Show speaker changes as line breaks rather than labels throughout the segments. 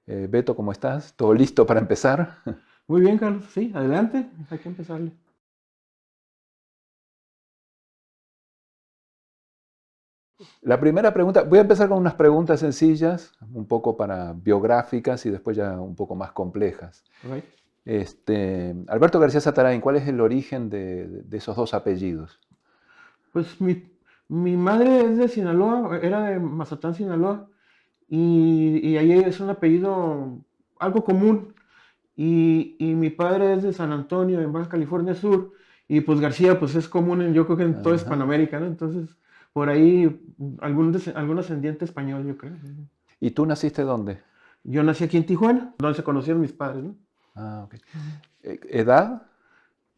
Beto, ¿cómo estás? ¿Todo listo para empezar?
Muy bien, Carlos. Sí, adelante. Hay que empezarle.
La primera pregunta, voy a empezar con unas preguntas sencillas, un poco para biográficas y después ya un poco más complejas.
Ok.
Alberto García Satarain, ¿cuál es el origen de esos dos apellidos?
Pues mi madre es de Sinaloa, era de Mazatlán, Sinaloa, y ahí es un apellido algo común. Y mi padre es de San Antonio, en Baja California Sur, y pues García, pues es común, yo creo que en toda
Ajá.
Hispanoamérica, ¿no? Entonces, por ahí algún ascendiente español, yo creo.
¿Y tú naciste dónde?
Yo nací aquí en Tijuana, donde se conocieron mis padres, ¿no?
Ah, ok. ¿Edad?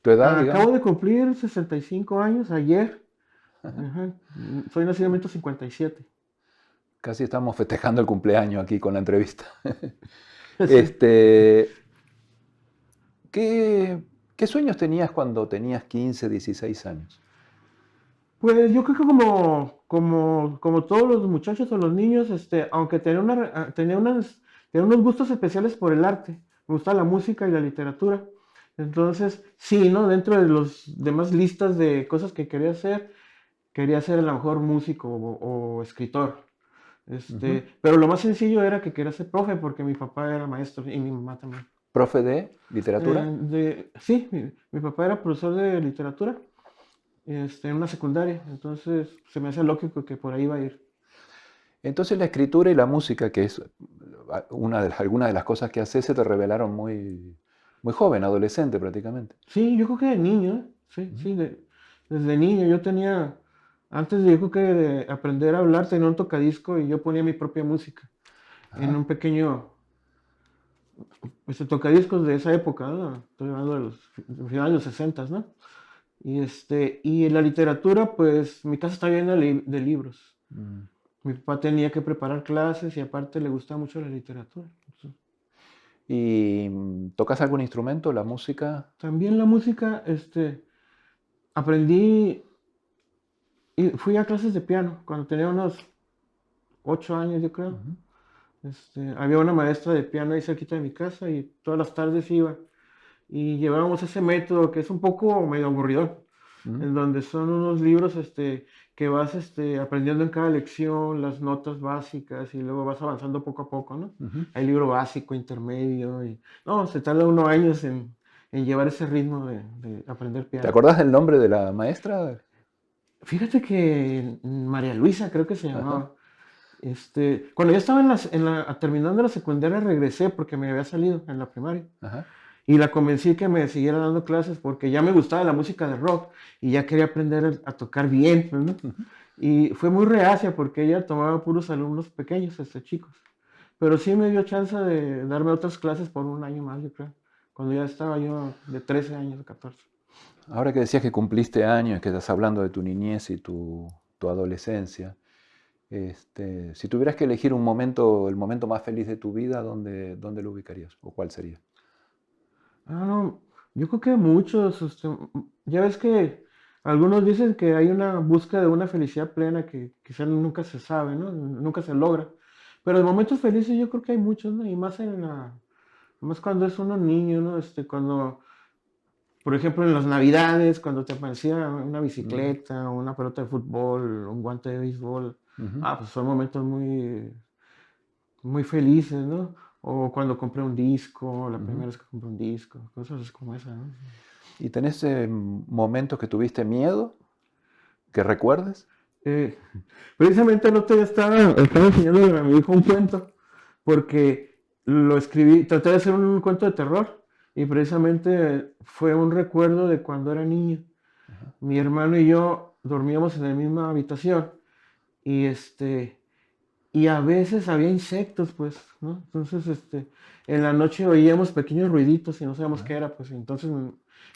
¿Tu edad, digamos?
Acabo de cumplir 65 años ayer. Ajá. Soy nacido en 1957.
Casi estamos festejando el cumpleaños aquí con la entrevista.
Sí.
Este, ¿qué sueños tenías cuando tenías 15, 16 años?
Pues yo creo que como todos los muchachos o los niños, aunque tenía unos gustos especiales por el arte, me gusta la música y la literatura. Entonces, sí, ¿no? Dentro de los demás listas de cosas que quería ser a lo mejor músico o escritor.
Ujú.
Pero lo más sencillo era que quería ser profe porque mi papá era maestro y mi mamá también.
¿Profe de literatura?
Sí, mi papá era profesor de literatura en una secundaria, entonces se me hace lógico que por ahí va a ir.
Entonces la escritura y la música, que es algunas de las cosas que haces, se te revelaron muy joven, adolescente prácticamente.
Sí, yo creo que de niño, sí,
Ujú.
sí, desde niño antes de yo creo que de aprender a hablar, tenía un tocadisco y yo ponía mi propia música en
Ajá.
un pequeño, tocadiscos de esa época, ¿no? Estoy hablando de los finales de los 60, ¿no? Y en la literatura, pues mi casa está llena de libros.
Mm.
Mi papá tenía que preparar clases y aparte le gustaba mucho la literatura.
¿Y tocas algún instrumento, la música?
También la música, aprendí y fui a clases de piano cuando tenía unos 8 años, yo creo.
Ujú.
Había una maestra de piano ahí cerquita de mi casa y todas las tardes iba. Y llevábamos ese método que es un poco medio aburrido,
Mm.
en donde son unos libros que vas aprendiendo en cada lección, las notas básicas y luego vas avanzando poco a poco, ¿no?
Ujú.
Hay libro básico, intermedio y... No, se tarda unos años en llevar ese ritmo de aprender
¿Te
piano.
acordás del nombre de la maestra?
Fíjate que María Luisa creo que se
Ajá.
llamaba. Cuando yo estaba terminando la secundaria regresé porque me había salido en la primaria.
Ajá.
Y la convencí que me siguiera dando clases porque ya me gustaba la música de rock y ya quería aprender a tocar bien, pues, ¿no?
Ujú.
Y fue muy reacia porque ella tomaba puros alumnos pequeños, chicos. Pero sí me dio chance de darme otras clases por un año más, yo creo. Cuando ya estaba yo de 13 años, 14.
Ahora que decías que cumpliste años, que estás hablando de tu niñez y tu adolescencia, si tuvieras que elegir un momento, el momento más feliz de tu vida, ¿dónde lo ubicarías? ¿O cuál sería?
Ah, no, yo creo que muchos, ya ves que algunos dicen que hay una búsqueda de una felicidad plena que quizá nunca se sabe, ¿no? Nunca se logra. Pero de momentos felices yo creo que hay muchos, ¿no? Y más cuando es uno niño, ¿no? Cuando, por ejemplo, en las Navidades, cuando te aparecía una
Mm.
bicicleta, una pelota de fútbol, un guante de béisbol.
Ujú.
Pues son momentos muy felices, ¿no? O cuando compré un disco, la
Ujú.
primera vez que compré un disco, cosas como esa, ¿no?
¿Y tenés momentos que tuviste miedo, que recuerdes?
Eh, Precisamente el otro día estaba enseñando a mi hijo un cuento, porque lo escribí, traté de hacer un cuento de terror, y precisamente fue un recuerdo de cuando era niño.
Ajá.
Mi hermano y yo dormíamos en la misma habitación, y y a veces había insectos, pues, ¿no? Entonces, en la noche oíamos pequeños ruiditos y no sabíamos qué
Ajá.
era, pues, entonces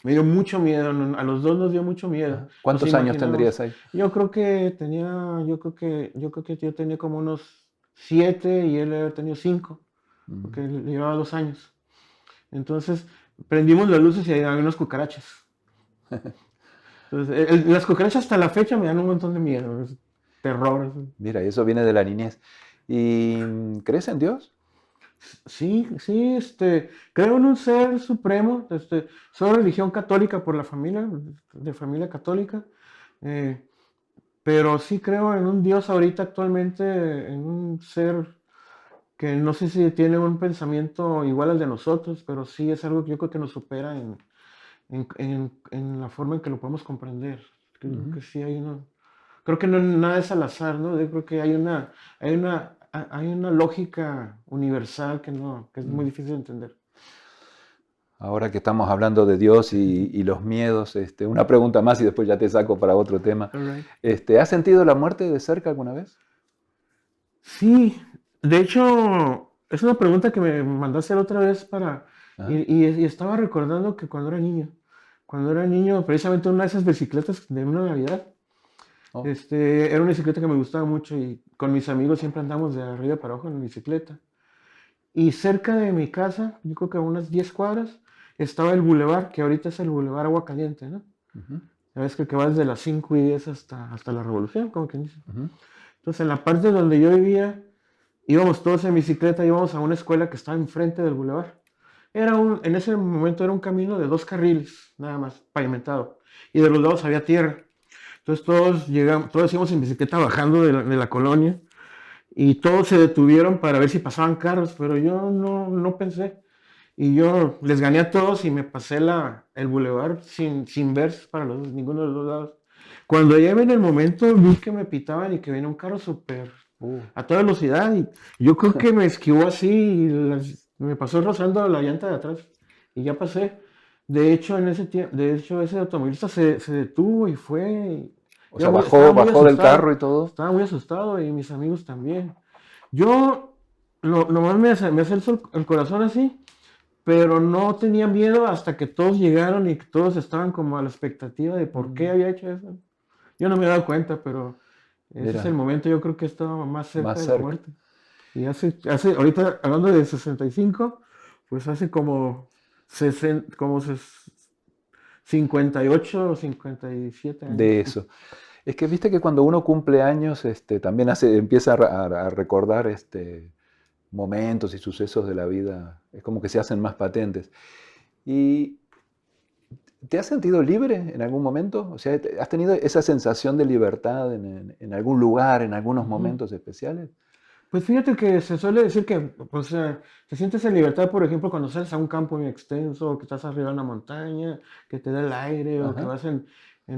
me dio mucho miedo, a los dos nos dio mucho miedo,
Ajá.
nos
¿Cuántos años
imaginamos.
tendrías ahí?
Yo creo que yo tenía como unos 7 y él había tenido 5, porque
Mm.
le llevaba 2 años. Entonces, prendimos las luces y había unas cucarachas. Entonces, las cucarachas hasta la fecha me dan un montón de miedo, terror.
Mira, eso viene de la niñez. ¿Y crees en Dios?
Sí, sí, creo en un ser supremo, soy religión católica por la familia, de familia católica, eh, pero sí creo en un Dios ahorita actualmente, en un ser que no sé si tiene un pensamiento igual al de nosotros, pero sí es algo que yo creo que nos supera en la forma en que lo podemos comprender. Creo
Ujú.
que sí hay una, creo que no, nada es al azar, ¿no? Yo creo que hay una lógica universal que no, que es muy
Mm.
difícil de entender.
Ahora que estamos hablando de Dios y los miedos, una pregunta más y después ya te saco para otro tema.
All right.
¿Has sentido la muerte de cerca alguna vez?
Sí, de hecho, es una pregunta que me mandaste la otra vez
Ajá.
y estaba recordando que cuando era niño, precisamente una de esas bicicletas de una Navidad,
Oh.
era una bicicleta que me gustaba mucho y con mis amigos siempre andamos de arriba para abajo en la bicicleta. Y cerca de mi casa, yo creo que a unas 10 cuadras, estaba el bulevar, que ahorita es el bulevar Agua Caliente, ¿no?
Ujú,
Ya ves que va desde las 5 y 10 hasta la Revolución, como quien dice.
ujú.
Entonces, en la parte donde yo vivía, íbamos todos en bicicleta, íbamos a una escuela que estaba enfrente del bulevar. En ese momento era un camino de 2 carriles, nada más, pavimentado. Y de los lados había tierra. Entonces todos íbamos en bicicleta bajando de la colonia y todos se detuvieron para ver si pasaban carros, pero yo no pensé. Y yo les gané a todos y me pasé el bulevar sin ver para ninguno de los dos lados. Cuando ya en el momento vi que me pitaban y que venía un carro súper
Uh,
a toda velocidad y yo creo que me esquivó así y me pasó rozando la llanta de atrás y ya pasé. De hecho, en ese tiempo, de hecho, ese automovilista se detuvo y fue.
o sea,
Estaba muy
bajó del
asustado,
carro y todo.
estaba muy asustado y mis amigos también. Yo nomás me hace el corazón así, pero no tenía miedo hasta que todos llegaron y que todos estaban como a la expectativa de por qué
Mm,
había hecho eso. Yo no me he dado cuenta, pero ese es el
Era
momento, yo creo que estaba más cerca
más
de la
cerca.
muerte. Y ahorita hablando de 65, pues hace como, 58 o 57 años.
De eso. Es que viste que cuando uno cumple años, también empieza a recordar momentos y sucesos de la vida, es como que se hacen más patentes. ¿Y te has sentido libre en algún momento? O sea, ¿has tenido esa sensación de libertad en algún lugar, en algunos
Ujú.
momentos especiales?
Pues fíjate que se suele decir que pues, te sientes en libertad, por ejemplo, cuando sales a un campo muy extenso, o que estás arriba de una montaña, que te da el aire, o que
Ajá.
vas en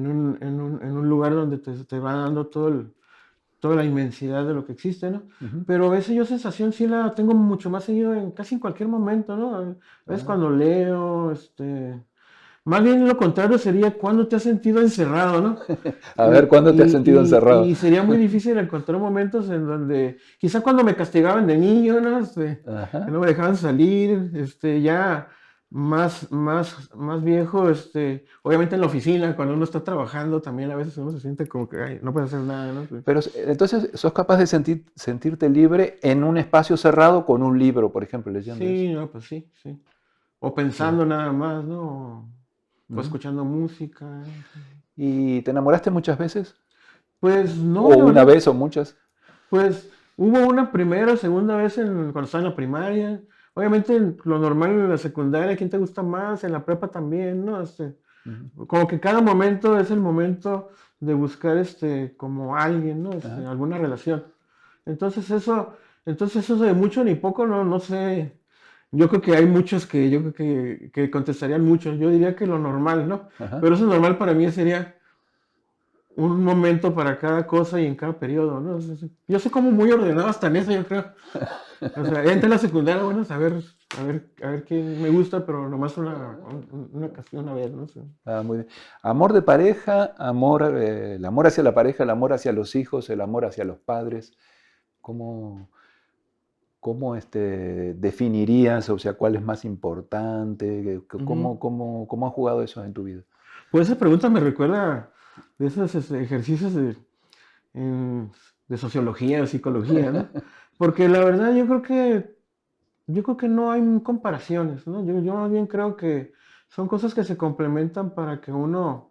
un lugar donde te va dando toda la inmensidad de lo que existe, ¿no?
Ujú.
Pero esa yo sensación sí la tengo mucho más seguido en casi en cualquier momento, ¿no? A veces
Ah.
cuando leo, más bien lo contrario sería cuando te has sentido encerrado, ¿no?
A ver, ¿cuándo te has sentido encerrado?
Y sería muy difícil encontrar momentos en donde, quizá cuando me castigaban de niño, ¿no? Que
Ajá.
no me dejaban salir, ya más viejo, obviamente en la oficina, cuando uno está trabajando, también a veces uno se siente como que ay, no puede hacer nada, ¿no? Sí,
Pero entonces sos capaz de sentirte libre en un espacio cerrado con un libro, por ejemplo, leyendo eso.
sí, no, pues sí, sí. O
Sí.
pensando nada más, ¿no? O
Ujú.
escuchando música. Sí.
¿Y te enamoraste muchas veces?
Pues no,
¿O
la
una
verdad.
vez o muchas?
Pues hubo una primera, segunda vez cuando estaba en la primaria. Obviamente lo normal en la secundaria, ¿quién te gusta más? En la prepa también, ¿no?
Ujú.
Como que cada momento es el momento de buscar como alguien, ¿no?
Ajá.
Alguna relación. Entonces eso de mucho ni poco, no sé. Yo creo que hay muchos que yo creo que contestarían mucho. Yo diría que lo normal, ¿no?
Ajá.
Pero eso normal para mí sería un momento para cada cosa y en cada periodo, ¿no? Yo soy como muy ordenado hasta en eso, yo creo. O sea, entré en la secundaria, bueno, a ver qué me gusta, pero nomás una ocasión, una vez, ¿no?
Ah, muy bien. Amor de pareja, el amor hacia la pareja, el amor hacia los hijos, el amor hacia los padres. ¿Cómo, cómo definirías, o sea, cuál es más importante?
Ujú.
¿Cómo ha jugado eso en tu vida?
Pues esa pregunta me recuerda de esos ejercicios en- de sociología o psicología, ¿no? Porque la verdad yo creo que no hay comparaciones, ¿no? Yo más bien creo que son cosas que se complementan para que uno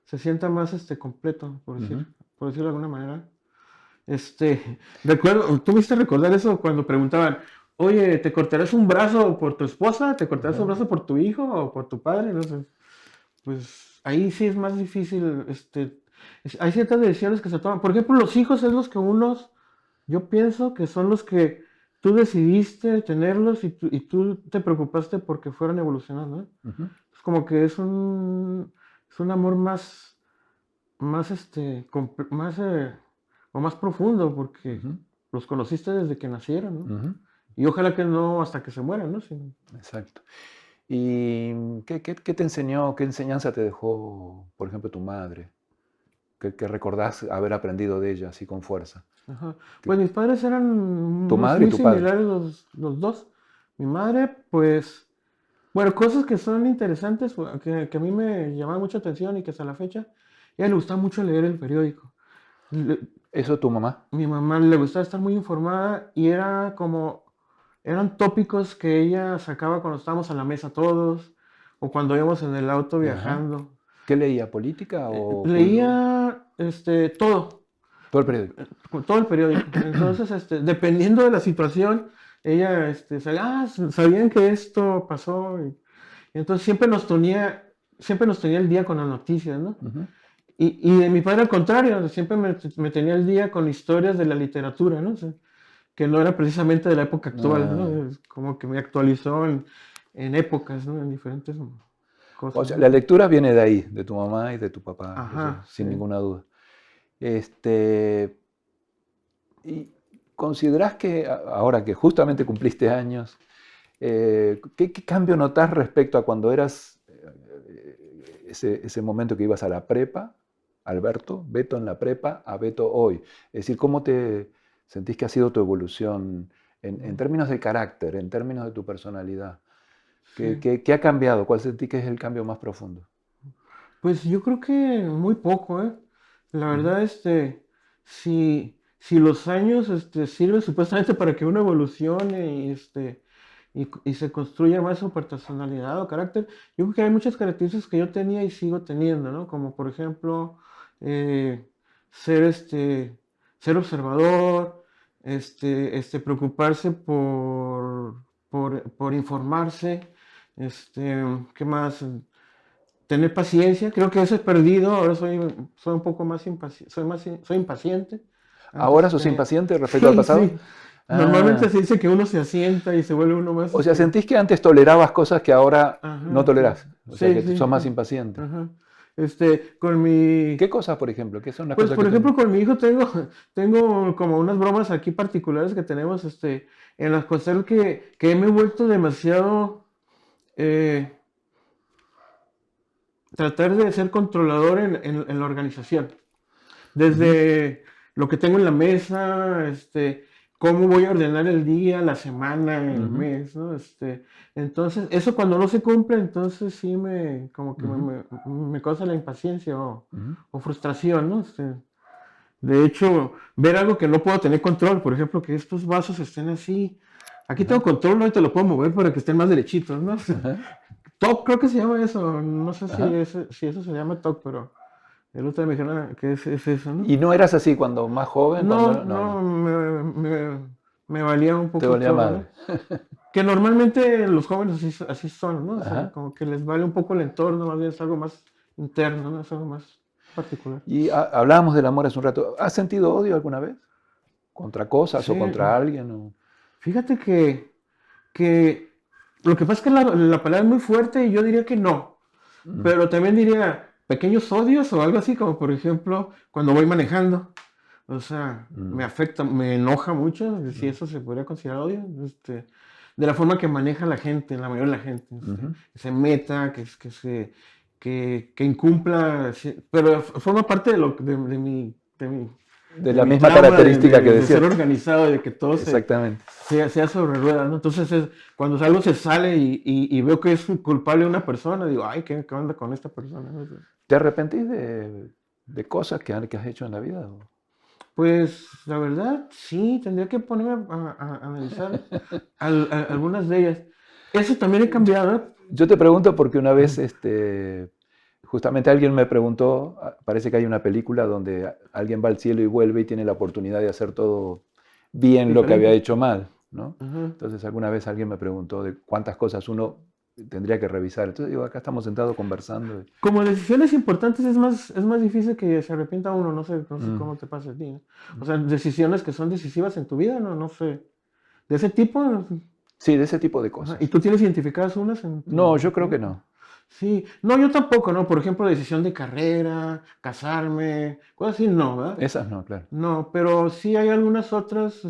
se sienta más completo,
Ujú.
por decirlo de alguna manera. Recuerdo, tú me hiciste recordar eso cuando preguntaban, oye, ¿te cortarás un brazo por tu esposa? ¿Te cortarás un
Ajá.
brazo por tu hijo o por tu padre? No sé. Pues ahí sí es más difícil, hay ciertas decisiones que se toman. Por ejemplo, los hijos es los que yo pienso que son los que tú decidiste tenerlos y tú te preocupaste porque fueran evolucionando, ¿eh?
Ujú,
Es como que es un amor más, más, o más profundo porque
ujú,
los conociste desde que nacieron, ¿no?
ujú.
Y ojalá que no hasta que se mueran, ¿no?
Exacto. ¿Y qué te enseñó, qué enseñanza te dejó, por ejemplo, tu madre? ¿Qué recordás haber aprendido de ella así con fuerza?
Ajá.
¿Qué-
Pues mis padres eran
¿Tu
muy,
madre y
muy
tu padre?
similares los dos. Mi madre, pues, bueno, cosas que son interesantes, que a mí me llamaban mucha atención y que hasta la fecha, a ella le gustaba mucho leer el periódico. Le-
¿Eso tu mamá?
Mi mamá le gustaba estar muy informada y eran tópicos que ella sacaba cuando estábamos a la mesa todos o cuando íbamos en el auto
Ajá.
viajando.
¿Qué leía? ¿Política o
Leía, todo.
todo el periódico?
Con todo el periódico. Entonces, dependiendo de la situación, ella, sabían que esto pasó. Y entonces siempre nos tenía el día con las noticias, ¿no?
Ujú.
Y de mi padre al contrario, siempre me tenía el día con historias de la literatura, ¿no? O sea, que no era precisamente de la época actual,
Ah,
¿no? Es como que me actualizó en épocas, ¿no? En diferentes
o
cosas,
sea,
¿no?
la lectura viene de ahí, de tu mamá y de tu papá, eso
Ajá,
sin
sí.
ninguna duda. Este, ¿Y considerás que ahora que justamente cumpliste años, qué cambio notás respecto a cuando eras ese momento que ibas a la prepa, Alberto, Beto en la prepa, a Beto hoy? Es decir, ¿cómo te sentís que ha sido tu evolución en términos de carácter, en términos de tu personalidad? ¿Qué,
Sí.
qué- qué ha cambiado? ¿Cuál sentís que es el cambio más profundo?
Pues yo creo que muy poco, ¿eh? La
Ujú,
verdad, si los años, sirven supuestamente para que uno evolucione y se construya más su personalidad o carácter, yo creo que hay muchas características que yo tenía y sigo teniendo, ¿no? Como por ejemplo, eh, ser, ser observador, preocuparse por informarse, ¿qué más? Tener paciencia, creo que eso he perdido, ahora soy un poco más impaciente, soy impaciente.
¿ahora
Antes
sos
tenía,
impaciente respecto al pasado?
sí, normalmente
Ah,
se dice que uno se asienta y se vuelve uno más,
o sea, sentís que antes tolerabas cosas que ahora no
ajá, sí,
tolerás. O sea,
sí,
que sos
sí,
más impaciente.
ajá. Con mi,
¿Qué cosas, por ejemplo? ¿Qué son las
pues
cosas
por
que
ejemplo
tenés?
con mi hijo tengo como unas bromas aquí particulares que tenemos, en las cosas que me he vuelto demasiado, eh, tratar de ser controlador en la organización.
Ujú,
Desde lo que tengo en la mesa, cómo voy a ordenar el día, la semana, el
ujú,
mes, ¿no? Entonces, eso cuando no se cumple, entonces sí como que
ujú,
me causa la impaciencia
ujú,
o frustración, ¿no? De hecho, ver algo que no puedo tener control, por ejemplo, que estos vasos estén así. Aquí tengo
ajá,
control, no y te lo puedo mover para que estén más derechitos, ¿no?
ajá,
TOC, creo que se llama eso. No sé
ajá.
si eso se llama TOC, pero el otro día me dijeron que es eso, ¿no?
¿Y no eras así cuando más joven?
No,
No, no,
no, me valía un
te
poco
valía
todo,
madre.
¿no? Que normalmente los jóvenes así son, ¿no? O sea,
Ajá.
como que les vale un poco el entorno, más bien es algo más interno, ¿no? Es algo más particular.
Y hablábamos del amor hace un rato. ¿Has sentido odio alguna vez? ¿Contra cosas
Sí,
o contra alguien? O...
fíjate que lo que pasa es que la palabra es muy fuerte y yo diría que no,
Mm,
pero también diría pequeños odios o algo así, como por ejemplo cuando voy manejando. O sea, me
mm,
afecta, me enoja mucho, si
mm,
eso se podría considerar odio, de la forma que maneja la gente, la mayoría de la gente,
ujú.
que se meta, que incumpla, pero forma parte
De
de
la
mi
misma
trauma
característica que
de ser
decías.
organizado, de que todo
Exactamente.
sea sobre ruedas, ¿no? Entonces, cuando algo se sale y veo que es culpable una persona, digo, ay, ¿qué onda con esta persona? ¿No?
¿Te arrepentís de cosas que has hecho en la vida?
Pues la verdad, sí, tendría que ponerme a analizar algunas de ellas. Eso también he cambiado, ¿eh?
Yo te pregunto porque una vez,
Ujú.
justamente alguien me preguntó, parece que hay una película donde alguien va al cielo y vuelve y tiene la oportunidad de hacer todo bien lo que había
Diferente.
hecho mal. ¿no?
Ujú.
Entonces alguna vez alguien me preguntó de cuántas cosas uno tendría que revisar. Entonces digo, acá estamos sentados conversando.
Como decisiones importantes es más difícil que se arrepienta uno, no sé
Mm,
cómo te pasa a ti, ¿no? O sea, decisiones que son decisivas en tu vida, no sé. De ese tipo,
sí, de ese tipo de
ajá. ¿Y
cosas.
tú tienes identificadas unas
No,
en
yo
tu
creo
vida?
que no.
Sí, no, yo tampoco, ¿no? Por ejemplo, decisión de carrera, casarme, cosas así, no, ¿verdad?
Esas no, claro.
No, pero sí hay algunas otras,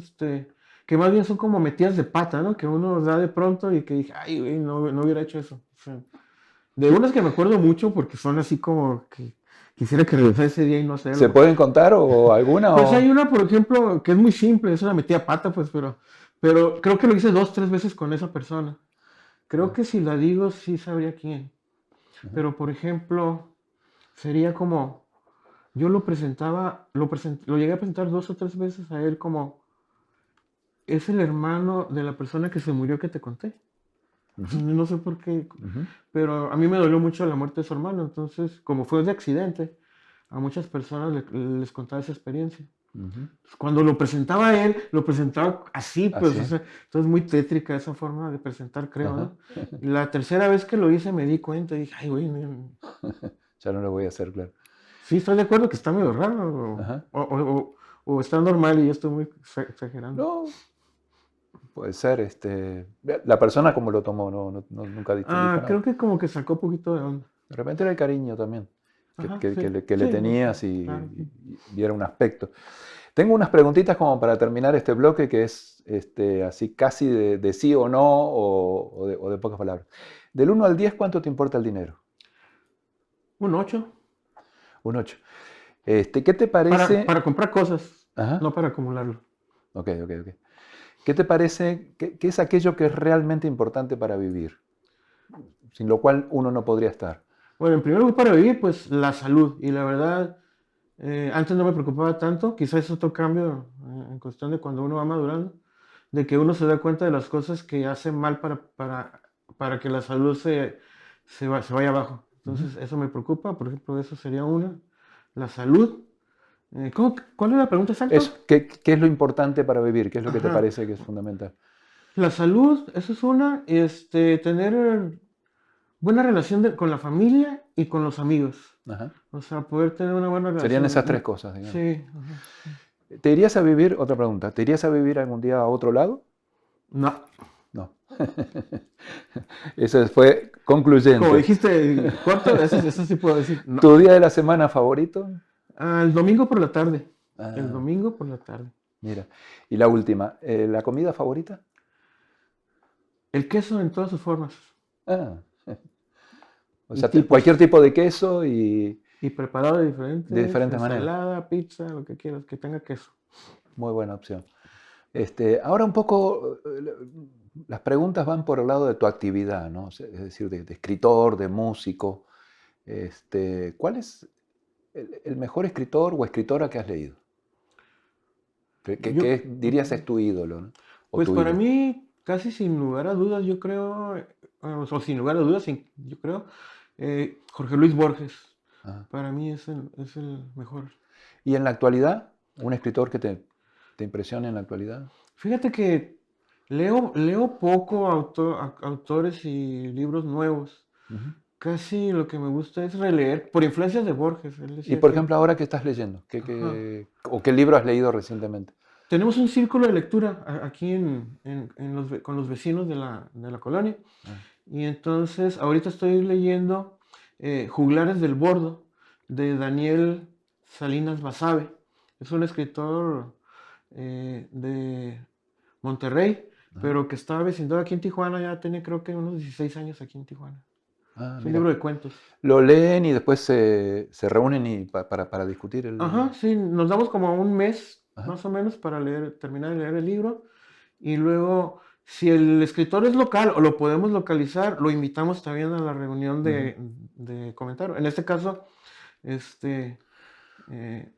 que más bien son como metidas de pata, ¿no? Que uno da de pronto y que dije, ay, güey, no hubiera hecho eso. O sea, de unas que me acuerdo mucho porque son así como que quisiera que regresara ese día y no
¿Se
hacerlo.
pueden contar o alguna?
Pues hay
O...
una, por ejemplo, que es muy simple, es una metida de pata, pues, pero creo que lo hice dos, tres veces con esa persona. Creo
Ah,
que si la digo, sí sabría quién.
ajá.
Pero, por ejemplo, sería como, yo lo presentaba, lo llegué a presentar dos o tres veces a él como, es el hermano de la persona que se murió que te conté.
Ujú,
No sé por qué,
ujú.
pero a mí me dolió mucho la muerte de su hermano. Entonces, como fue de accidente, a muchas personas les contaba esa experiencia.
Ujú.
Pues, cuando lo presentaba a él, lo presentaba así, pues, o
Así.
sea, entonces muy tétrica esa forma de presentar, creo,
Ajá.
¿no? Y la tercera vez que lo hice me di cuenta y dije, ay, güey,
Ya no lo voy a hacer, claro.
sí, estoy de acuerdo que está medio raro,
Ajá.
o está normal y yo estoy muy exagerando.
No, puede ser, la persona como lo tomó, nunca te dijo
Ah,
nada.
creo que como que sacó un poquito de onda.
De repente era el cariño también,
Ajá, sí,
que le
sí,
tenías
claro.
y era un aspecto. Tengo unas preguntitas como para terminar este bloque que es así casi de sí o no o de pocas palabras. Del 1 al 10, ¿cuánto te importa el dinero?
Un 8
Un 8. ¿Qué te parece?
para comprar cosas,
Ajá,
no para acumularlo.
ok. ¿Qué te parece? ¿Qué es aquello que es realmente importante para vivir? Sin lo cual uno no podría estar.
Bueno, en primer lugar, para vivir, pues la salud. Y la verdad, antes no me preocupaba tanto, quizás es otro cambio en cuestión de cuando uno va madurando, de que uno se da cuenta de las cosas que hace mal para que la salud se vaya abajo.
Ujú.
Entonces, eso me preocupa, por ejemplo, eso sería una. La salud. ¿Cuál es la pregunta exacta?
Eso, ¿qué es lo importante para vivir? ¿Qué es lo que te
Ajá.
parece que es fundamental?
La salud, eso es una. Tener buena relación con la familia y con los amigos.
Ajá.
O sea, poder tener una buena
Serían esas tres
relación.
cosas, digamos.
Sí, ajá, sí.
¿Te irías a vivir, otra pregunta, ¿te irías a vivir algún día a otro lado?
No.
No. Eso fue
Como
concluyente.
dijiste, corto, eso sí puedo decir. No.
¿Tu día de la semana favorito?
El domingo por la tarde. El
Ah,
domingo por la tarde.
mira. Y la última, ¿la comida favorita?
El queso en todas sus formas
Ah, o
y
sea,
tipos.
cualquier tipo de queso y
Y preparado de
de
diferentes,
diferentes maneras.
ensalada, pizza, lo que quieras, que tenga queso.
Muy buena opción. Ahora un poco, las preguntas van por el lado de tu actividad, ¿no? Es decir, de escritor, de músico. ¿Cuál es el mejor escritor o escritora que has leído?
Yo,
¿Qué dirías es tu ídolo, ¿no? O
pues
tu
para
ídolo.
mí, casi sin lugar a dudas, yo creo, o sin lugar a dudas, yo creo, Jorge Luis Borges,
Ajá.
para mí es el mejor.
¿Y en la actualidad? ¿Un escritor que te impresione en la actualidad?
Fíjate que leo poco autores y libros nuevos.
Ujú.
Casi lo que me gusta es releer, por influencias de Borges. Él
Y
decía
por
que,
ejemplo, ahora qué estás leyendo,
ajá,
o qué libro has leído recientemente?
tenemos un círculo de lectura aquí con los vecinos de la colonia.
Ah,
Y entonces, ahorita estoy leyendo Juglares del Bordo de Daniel Salinas Basabe. Es un escritor de Monterrey,
ajá.
pero que está vecindado aquí en Tijuana. Ya tiene creo que unos 16 años aquí en Tijuana.
Ah,
Es un
mira.
libro de cuentos.
Lo leen y después se reúnen para discutir
Ajá, sí, nos damos como un mes
Ajá.
más o menos para terminar de leer el libro. Y luego, si el escritor es local o lo podemos localizar, lo invitamos también a la reunión
Ujú.
de comentario. En este caso, este, eh,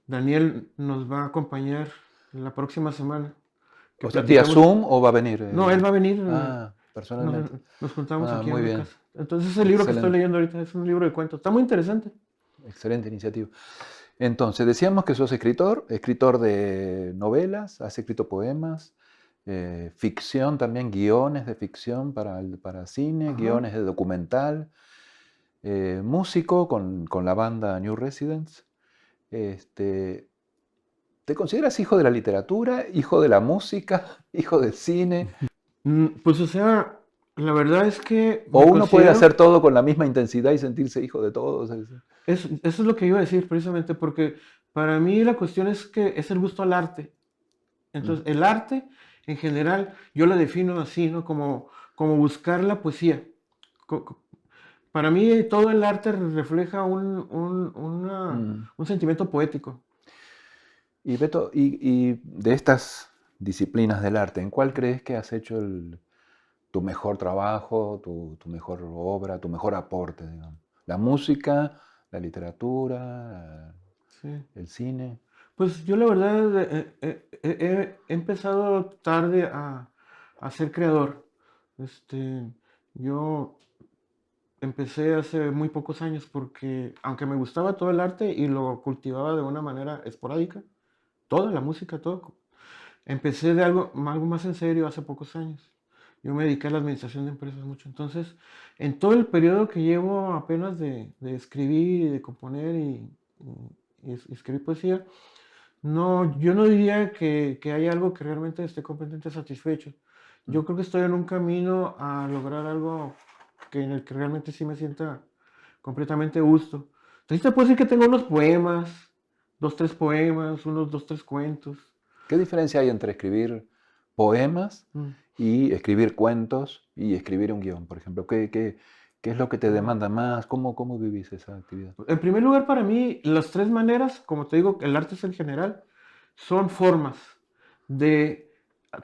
Daniel nos va a acompañar la próxima semana, que
O sea, ¿vía
platiquemos.
Zoom o va a venir?
No, él va a venir,
Personalmente.
nos juntamos
Ah,
aquí
muy
en mi
bien.
casa. Entonces, el libro que estoy
Excelente.
leyendo ahorita es un libro de cuentos. Está muy interesante.
Excelente iniciativa. Entonces, decíamos que sos escritor de novelas, has escrito poemas, ficción también, guiones de ficción para cine,
Ajá.
guiones de documental, músico con la banda New Residents. Este, ¿Te consideras hijo de la literatura, hijo de la música, hijo del cine?
Pues, o sea, la verdad es que
¿O
me
uno puede hacer
considero,
todo con la misma intensidad y sentirse hijo de todos?
eso es lo que iba a decir precisamente, porque para mí la cuestión es que es el gusto al arte.
Ujú.
Entonces, el arte en general, yo lo defino así, ¿no? Como buscar la poesía. Para mí todo el arte refleja
Mm.
un sentimiento poético.
Y Beto, y de estas disciplinas del arte, ¿en cuál crees que has hecho tu mejor trabajo, tu mejor obra, tu mejor aporte, digamos? ¿La música, la literatura,
Sí.
el cine?
Pues yo la verdad he empezado tarde a ser creador. Yo empecé hace muy pocos años porque aunque me gustaba todo el arte y lo cultivaba de una manera esporádica, toda la música, todo, empecé de algo más en serio hace pocos años. Yo me dediqué a la administración de empresas mucho. Entonces, en todo el periodo que llevo apenas de escribir y de componer y escribir poesía, no, yo no diría que hay algo que realmente esté completamente satisfecho.
Ujú.
Yo creo que estoy en un camino a lograr algo en el que realmente sí me sienta completamente a gusto. Entonces te puedo decir que tengo unos poemas, dos, tres poemas, unos dos, tres cuentos.
¿Qué diferencia hay entre escribir poemas
Mm.
y escribir cuentos y escribir un guión, por ejemplo? ¿Qué es lo que te
Ah.
demanda más? ¿Cómo vivís esa actividad?
En primer lugar, para mí, las tres maneras, como te digo, el arte es en general, son formas de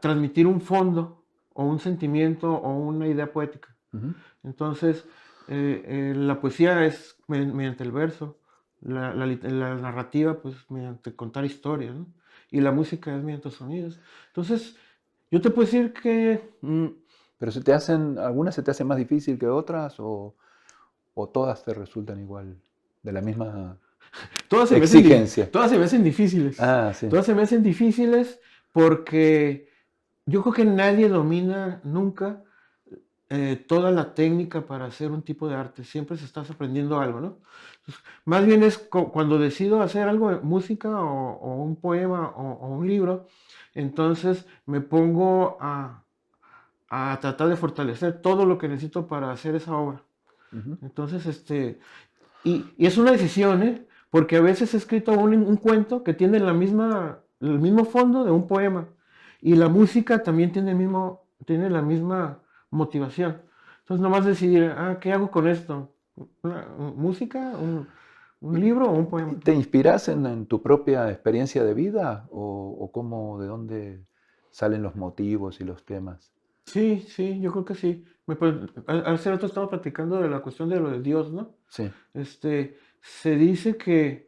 transmitir un fondo o un sentimiento o una idea poética.
Ujú.
Entonces, la poesía es mediante el verso, la narrativa, pues mediante contar historias, ¿no? Y la música es mediante sonidos. Entonces, yo te puedo decir que
Pero algunas se te hacen más difícil que otras o todas te resultan igual, de la misma
todas se me hacen,
exigencia.
todas se me hacen difíciles.
Ah, sí.
Todas se me hacen difíciles porque yo creo que nadie domina nunca toda la técnica para hacer un tipo de arte. Siempre se estás aprendiendo algo, ¿no? Entonces, más bien es cuando decido hacer algo de música o un poema o un libro, entonces me pongo a tratar de fortalecer todo lo que necesito para hacer esa obra.
Ujú.
Entonces, y es una decisión, ¿eh? Porque a veces he escrito un cuento que tiene el mismo fondo de un poema. Y la música también tiene la misma motivación. Entonces, nomás decidir, ¿qué hago con esto? ¿Música? ¿Un
¿Y,
libro o un
y
poema?
te inspiras en tu propia experiencia de vida de dónde salen los motivos y los temas?
Sí, sí, yo creo que sí. Hace rato estaba platicando de la cuestión de lo de Dios, ¿no?
Sí.
Se dice que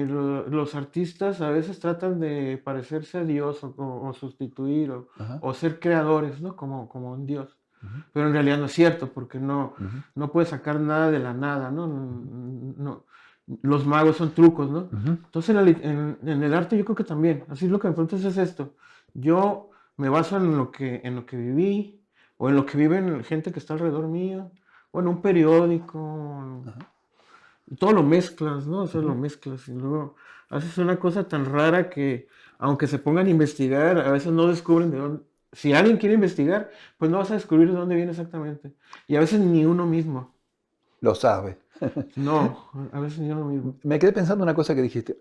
los artistas a veces tratan de parecerse a Dios o sustituir
Ajá.
o ser creadores, ¿no? Como un Dios.
Ujú.
Pero en realidad no es cierto, porque
Ujú.
no puedes sacar nada de la nada, ¿no?
Ujú.
Los magos son trucos, ¿no?
Ujú.
Entonces en el arte yo creo que también. Así es lo que me preguntas es esto. Yo me baso en lo que viví o en lo que viven gente que está alrededor mío o en un periódico,
Ajá.
y todo lo mezclas, ¿no? O sea,
Ujú.
lo mezclas y luego haces una cosa tan rara que, aunque se pongan a investigar, a veces no descubren de dónde. Si alguien quiere investigar, pues no vas a descubrir de dónde viene exactamente. Y a veces ni uno mismo.
Lo sabe.
No, a veces ni uno mismo.
Me quedé pensando una cosa que dijiste.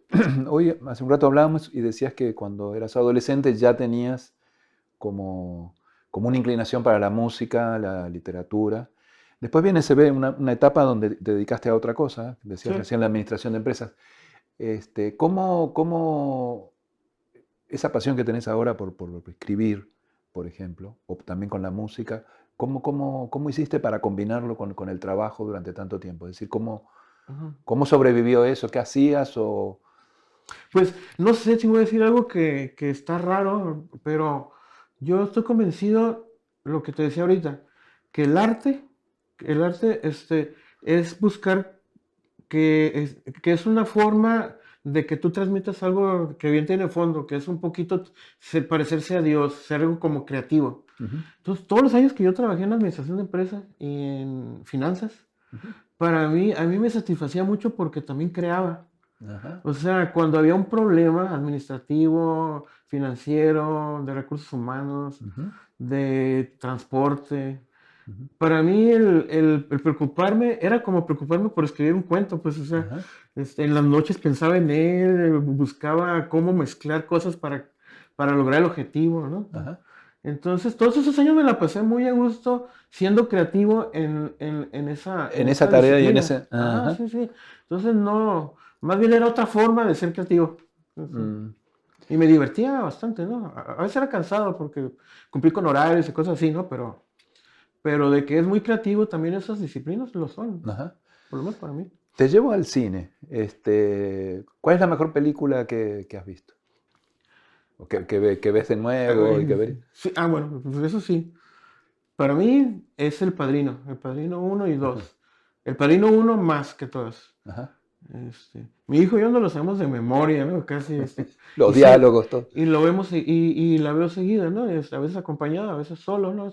Hoy, hace un rato hablábamos y decías que cuando eras adolescente ya tenías como, como una inclinación para la música, la literatura. Después viene, se ve una etapa donde te dedicaste a otra cosa,
Sí.
decías recién la administración de empresas. ¿Cómo esa pasión que tenés ahora por escribir, por ejemplo, o también con la música, cómo hiciste para combinarlo con el trabajo durante tanto tiempo? Es decir,
Ajá.
¿cómo sobrevivió eso? ¿Qué hacías?
Pues no sé si voy a decir algo que está raro, pero yo estoy convencido, lo que te decía ahorita, que el arte es buscar que es una forma de que tú transmitas algo que bien tiene fondo, que es un poquito parecerse a Dios, ser algo como creativo.
Ujú,
Entonces, todos los años que yo trabajé en administración de empresas y en finanzas,
ujú.
a mí me satisfacía mucho porque también creaba.
Ajá,
O sea, cuando había un problema administrativo, financiero, de recursos humanos,
ujú,
de transporte,
ujú,
para mí el preocuparme era como preocuparme por escribir un cuento, pues, o sea,
ajá,
en las noches pensaba en él, buscaba cómo mezclar cosas para lograr el objetivo, ¿no?
ajá.
Entonces, todos esos años me la pasé muy a gusto siendo creativo
En
en
esa
esa
tarea y en
disciplina.
ese...
Ajá,
Ajá.
sí, sí. Entonces, no, más bien era otra forma de ser creativo. Sí, sí.
Mm,
Y me divertía bastante, ¿no? A veces era cansado porque cumplí con horarios y cosas así, ¿no? Pero de que es muy creativo también esas disciplinas lo son,
ajá.
por lo menos para mí.
Te llevo al cine. ¿Cuál es la mejor película que has visto? O que ves de nuevo y que ver.
Sí, bueno, pues eso sí. Para mí es El Padrino uno y
Ajá,
2. El Padrino uno más que todas.
ajá.
Mi hijo y yo no lo sabemos de memoria, ¿no? Casi, y
Los
sí,
diálogos, todo.
y lo vemos y la veo seguida, ¿no? A veces acompañada, a veces solo, ¿no?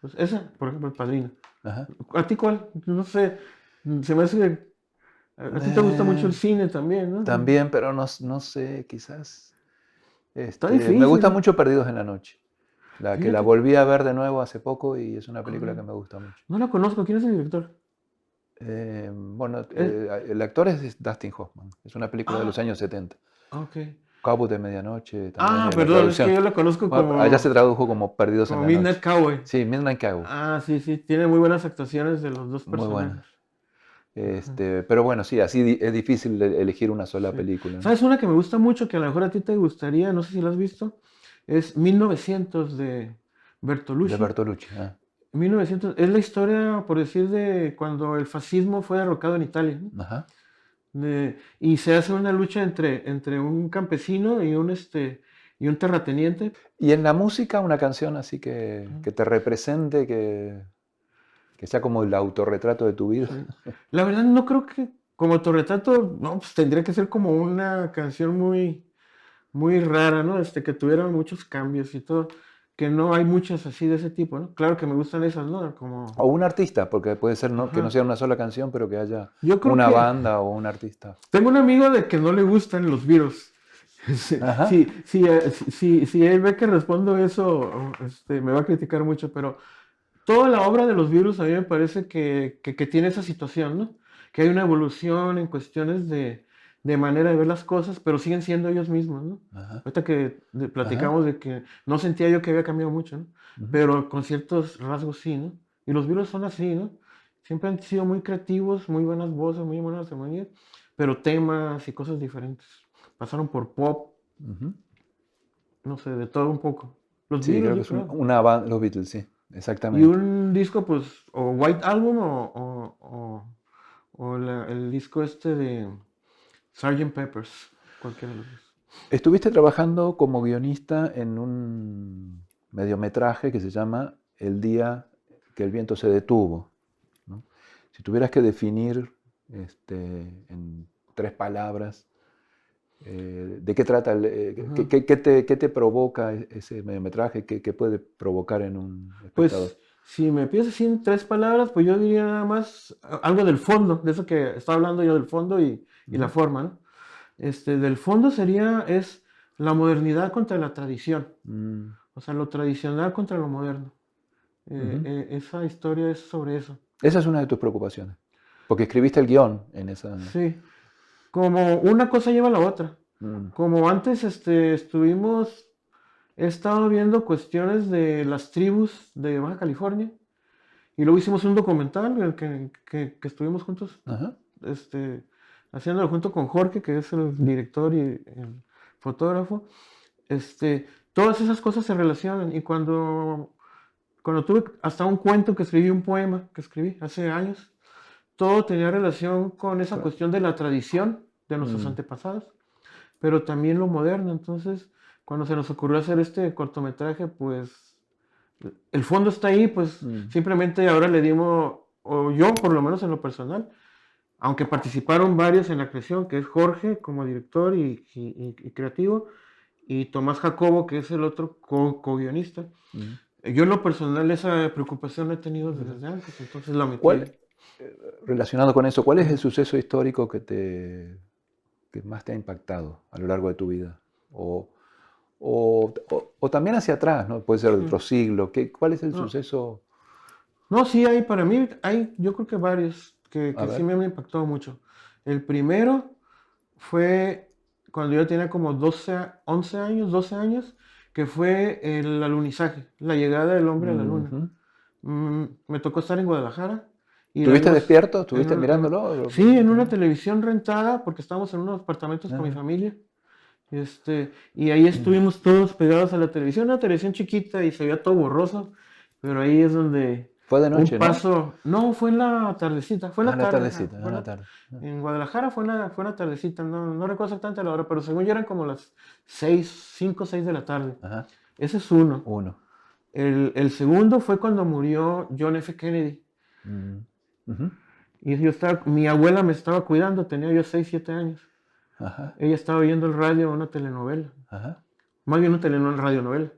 Pues esa, por ejemplo, El Padrino.
Ajá.
¿A ti cuál? No sé, se me hace que a ti te gusta mucho el
Eh,
cine también, ¿no?
también, pero no sé, quizás.
Está
Me gusta
difícil,
mucho Perdidos en la Noche. La
fíjate,
volví a ver de nuevo hace poco y es una película
ah,
que me gusta mucho.
no la conozco, ¿quién es el director?
Bueno,
Es-
el actor es Dustin Hoffman. Es una película de los
ah,
años 70.
ok.
Cabo de Medianoche también en la
Perdón, es que
traducción.
yo la conozco
Bueno, allá se tradujo como Perdidos en
como
la
Midnight
Noche.
Cowboy.
Sí, Midnight Cowboy.
Sí, sí, tiene muy buenas actuaciones de los dos
Muy
personajes.
buena.
Ajá,
Pero bueno, sí, así es difícil elegir una sola
sí.
película, ¿no?
¿Sabes una que me gusta mucho, que a lo mejor a ti te gustaría, no sé si la has visto? Es 1900 de
De
Bertolucci.
Bertolucci. Ah,
1900 es la historia, por decir, de cuando el fascismo fue derrocado en Italia, ¿no?
ajá.
Y se hace una lucha entre un campesino y un terrateniente.
Y en la música, una canción así que te represente, que sea como el autorretrato de tu vida.
Sí. La verdad no creo que como autorretrato, no, pues tendría que ser como una canción muy rara, ¿no? Que tuviera muchos cambios y todo, que no hay muchas así de ese tipo, ¿no? Claro que me gustan esas, ¿no?
O un artista, porque puede ser que no
Ajá.
sea una sola canción, pero que haya
Yo creo
una
que
banda o un artista.
tengo un amigo de que no le gustan los virus.
Ajá.
Si él ve que respondo eso, me va a criticar mucho, pero toda la obra de los virus a mí me parece que tiene esa situación, ¿no? Que hay una evolución en cuestiones de manera de ver las cosas, pero siguen siendo ellos mismos, ¿no?
Ajá.
Ahorita que
Ajá.
platicamos de que no sentía yo que había cambiado mucho, ¿no?
Ujú.
Pero con ciertos rasgos sí, ¿no? Y los virus son así, ¿no? Siempre han sido muy creativos, muy buenas voces, muy buenas armonías, pero temas y cosas diferentes. Pasaron por pop,
Ujú.
no sé, de todo un poco. Los
Sí,
virus,
creo que
yo
es
creo.
una banda, los Beatles, sí,
Y
exactamente.
un disco, pues, o White Album el disco de Sgt. Peppers, cualquiera de los dos.
Estuviste trabajando como guionista en un mediometraje que se llama El día que el viento se detuvo, ¿no? Si tuvieras que definir en 3 palabras, ¿de qué trata?
Ajá.
Qué te provoca ese mediometraje? ¿Qué puede provocar en un espectador?
Pues, si me pides así en 3 palabras, pues yo diría nada más algo del fondo, de eso que estaba hablando yo del fondo y la
Ujú,
forma, ¿no? Del fondo es la modernidad contra la tradición,
mm,
o sea, lo tradicional contra lo moderno.
ujú.
Esa historia es sobre eso.
Esa es una de tus preocupaciones, porque escribiste el guión en esa...
Sí, como una cosa lleva a la otra.
Mm,
Como antes he estado viendo cuestiones de las tribus de Baja California y luego hicimos un documental en el que estuvimos juntos,
ajá,
este, haciéndolo junto con Jorge, que es el director y el fotógrafo. Todas esas cosas se relacionan y cuando tuve hasta un cuento que escribí, un poema que escribí hace años, todo tenía relación con esa
claro.
cuestión de la tradición de nuestros
Mm,
antepasados, pero también lo moderno. Entonces, cuando se nos ocurrió hacer este cortometraje, pues el fondo está ahí, pues
mm,
simplemente ahora le dimos, o yo por lo menos en lo personal, aunque participaron varios en la creación, que es Jorge como director y creativo, y Tomás Jacobo, que es el otro co-guionista.
Mm.
Yo en lo personal esa preocupación la he tenido
Ujú.
desde antes, entonces la
¿Cuál,
metí.
relacionado con eso, cuál es el
Ujú.
suceso histórico que más te ha impactado a lo largo de tu vida? O también hacia atrás, ¿no? Puede ser de otro
Mm.
siglo. ¿Cuál es el
No,
suceso?
no, sí, hay, para mí hay, yo creo que varios
A
que sí
ver.
me han impactado mucho. El primero fue cuando yo tenía como 11 años, 12 años, que fue el alunizaje, la llegada del hombre a la luna.
Ujú.
Me tocó estar en Guadalajara y la
¿Estuviste
vimos
despierto? ¿Estuviste mirándolo?
sí, en una televisión rentada, porque estábamos en unos apartamentos con mi
Ajá.
familia. Y ahí
Mm.
estuvimos todos pegados a la televisión, una televisión chiquita y se veía todo borroso, pero ahí es donde
Fue de
un
noche, ¿no?
paso, no, fue en la tardecita, fue en
Ah,
la
la
tarde,
tardecita, ah, la tarde. Ah.
en Guadalajara fue en la tardecita, no recuerdo exactamente la hora, pero según yo eran como las 6, 5 o 6 de la tarde.
Ajá.
Ese es uno.
Uno.
El segundo fue cuando murió John F. Kennedy.
Mm. Ujú.
Y mi abuela me estaba cuidando, tenía yo 6 7 años.
Ajá.
Ella estaba oyendo el radio, una telenovela,
Ajá.
más bien una telenovela, radionovela.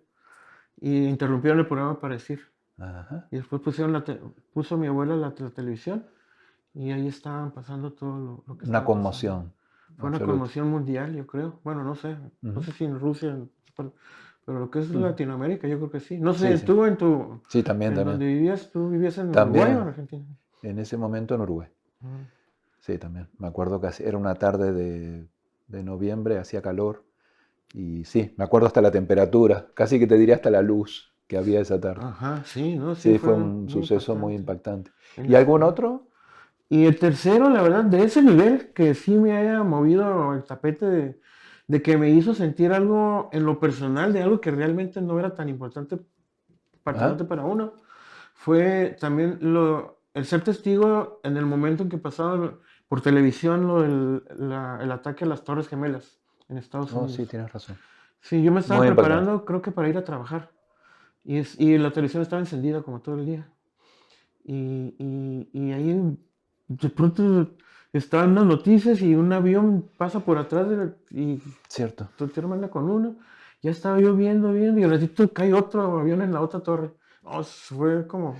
Y interrumpieron el programa para decir.
Ajá.
Y después puso mi abuela la televisión y ahí estaban pasando todo lo que
Una
estaba pasando.
conmoción
Fue una
absoluta.
conmoción mundial, yo creo. Bueno, no
Ujú.
sé si en Rusia, pero lo que es
Ujú.
Latinoamérica, yo creo que sí. No
Sí,
sé,
sí.
tú
Sí, también,
en
también.
donde vivías, ¿tú vivías en Uruguay o en
También,
Argentina?
en ese momento en Uruguay.
Ujú.
Sí, también. Me acuerdo que era una tarde de noviembre, hacía calor. Y sí, me acuerdo hasta la temperatura, casi que te diría hasta la luz que había esa tarde.
Ajá, sí, no, sí,
Sí, fue
fue
un
muy
suceso muy
impactante.
impactante.
En
¿Y
la
algún
ciudad.
otro?
Y el tercero, la verdad, de ese nivel, que sí me haya movido el tapete de que me hizo sentir algo en lo personal, de algo que realmente no era tan
Ajá.
importante para uno, fue también el ser testigo en el momento en que pasaba por televisión el ataque a las Torres Gemelas en Estados
Oh, sí,
Unidos.
tienes razón.
Sí, yo me estaba
Muy impactante.
preparando, creo que para ir a trabajar, y la televisión estaba encendida como todo el día. Y ahí de pronto estaban unas noticias y un avión pasa por atrás y
Cierto.
termina con uno. Ya estaba yo viendo y al ratito cae otro avión en la otra torre. Oh, fue como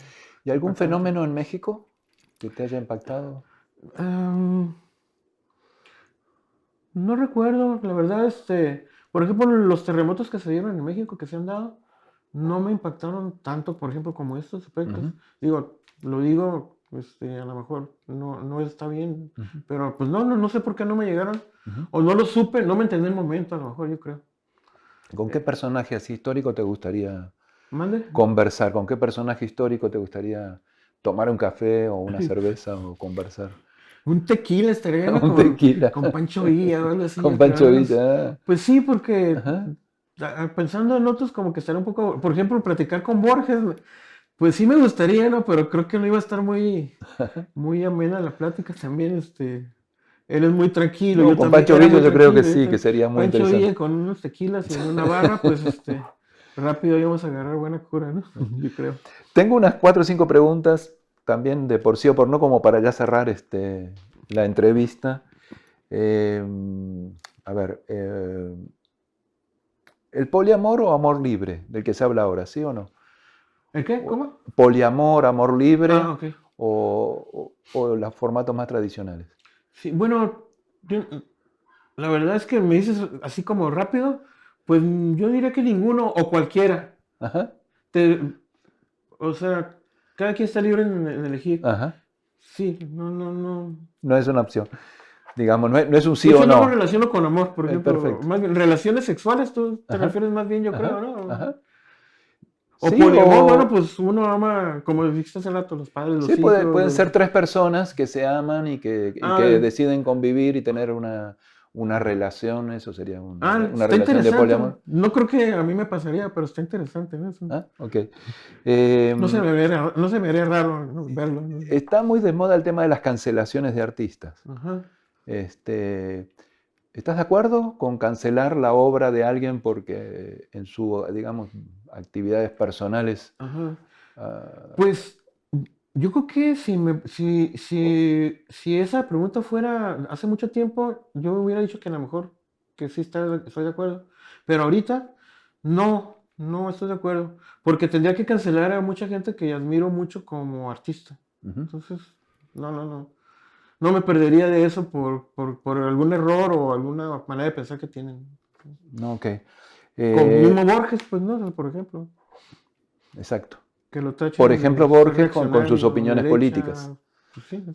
¿Y algún
impactante.
fenómeno en México que te haya impactado?
Am, no recuerdo, la verdad, por ejemplo, los terremotos que se dieron en México, que se han dado, no me impactaron tanto, por ejemplo, como estos aspectos.
Ujú,
Lo digo, a lo mejor no está bien,
ujú,
pero pues no sé por qué no me llegaron,
ujú.
o no lo supe, no me entendí en el momento, a lo mejor yo creo.
¿Con qué
Eh,
personaje así histórico te gustaría
¿Mande?
conversar? ¿Con qué personaje histórico te gustaría tomar un café o una cerveza o conversar?
Un tequila estaría bien
Un tequila
con Pancho Villa o algo así,
con
acá.
Pancho Villa.
Pues sí, porque
Ajá.
pensando en otros como que estaría un poco, por ejemplo, platicar con Borges, pues sí me gustaría, ¿no? Pero creo que no iba a estar muy amena la plática también, él es muy tranquilo,
No,
yo
con
también
Pancho
era
Villa
muy
yo creo que
tranquilo, yo
sí, que
también.
sería muy
Pancho
interesante.
Villa con unos tequilas y en una barra, pues rápido íbamos a agarrar buena cura, ¿no? Yo creo.
Tengo unas 4 o 5 preguntas también de por sí o por no, como para ya cerrar la entrevista. Eh, a ver, ¿el poliamor o amor libre del que se habla ahora, sí o no?
¿El qué? ¿Cómo?
¿Poliamor, amor
Ah,
libre
ok.
o los formatos más tradicionales?
Sí, bueno, yo- la verdad es que me dices así como rápido, pues yo diría que ninguno o cualquiera.
Ajá,
Te- o sea, cada quien está libre en elegir.
ajá.
Sí, no.
No es una opción. Digamos, no es un sí
Pues
o
yo no lo
no.
relaciono con amor, por ejemplo,
Perfecto.
más bien relaciones sexuales, tú te
Ajá,
refieres más bien, yo creo,
ajá,
¿no?
ajá.
O
Sí,
poliamor, bueno, pues uno ama, como dijiste hace rato, los padres,
sí,
los hijos,
pueden ser 3 personas que se aman y que
Ah,
deciden convivir y tener una relación. Eso sería una
está
relación de
interesante.
poliamor.
No creo que a mí me pasaría, pero está interesante, ¿no?
¿Ah? Ok.
No se me haría raro, ¿no? Verlo, ¿no?
Está muy de moda el tema de las cancelaciones de artistas.
Ajá,
Este, ¿Estás de acuerdo con cancelar la obra de alguien porque en su, digamos, actividades personales?
ajá.
ah,
Pues Yo creo que si esa pregunta fuera hace mucho tiempo, yo hubiera dicho que a lo mejor que sí estoy de acuerdo. Pero ahorita no estoy de acuerdo. Porque tendría que cancelar a mucha gente que admiro mucho como artista.
Ujú.
Entonces, no. No me perdería de eso por algún error o alguna manera de pensar que tienen.
No, ok.
Con
Eh,
mismo Borges, pues no, por ejemplo,
exacto.
que lo
Por
tachan
ejemplo,
de ser
Borges con sus
reaccionario,
opiniones políticas.
derecha, pues sí.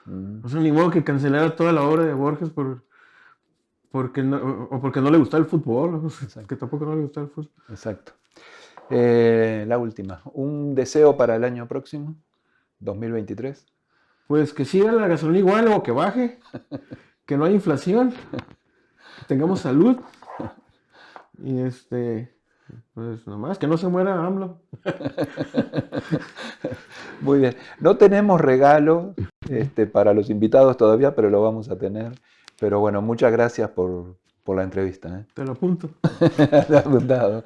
Mm,
O sea, ni modo que cancelara toda la obra de Borges porque o porque no le gustaba el fútbol, o sea, que
exacto,
tampoco no le gustaba el fútbol.
exacto. La última. ¿Un deseo para el año próximo, 2023?
Pues que siga la gasolina igual o que baje, que no haya inflación, que tengamos salud y pues nomás, que no se muera AMLO.
Muy bien. No tenemos regalo para los invitados todavía, pero lo vamos a tener. Pero bueno, muchas gracias por la entrevista.
Te lo apunto.
¿Eh? Apuntado.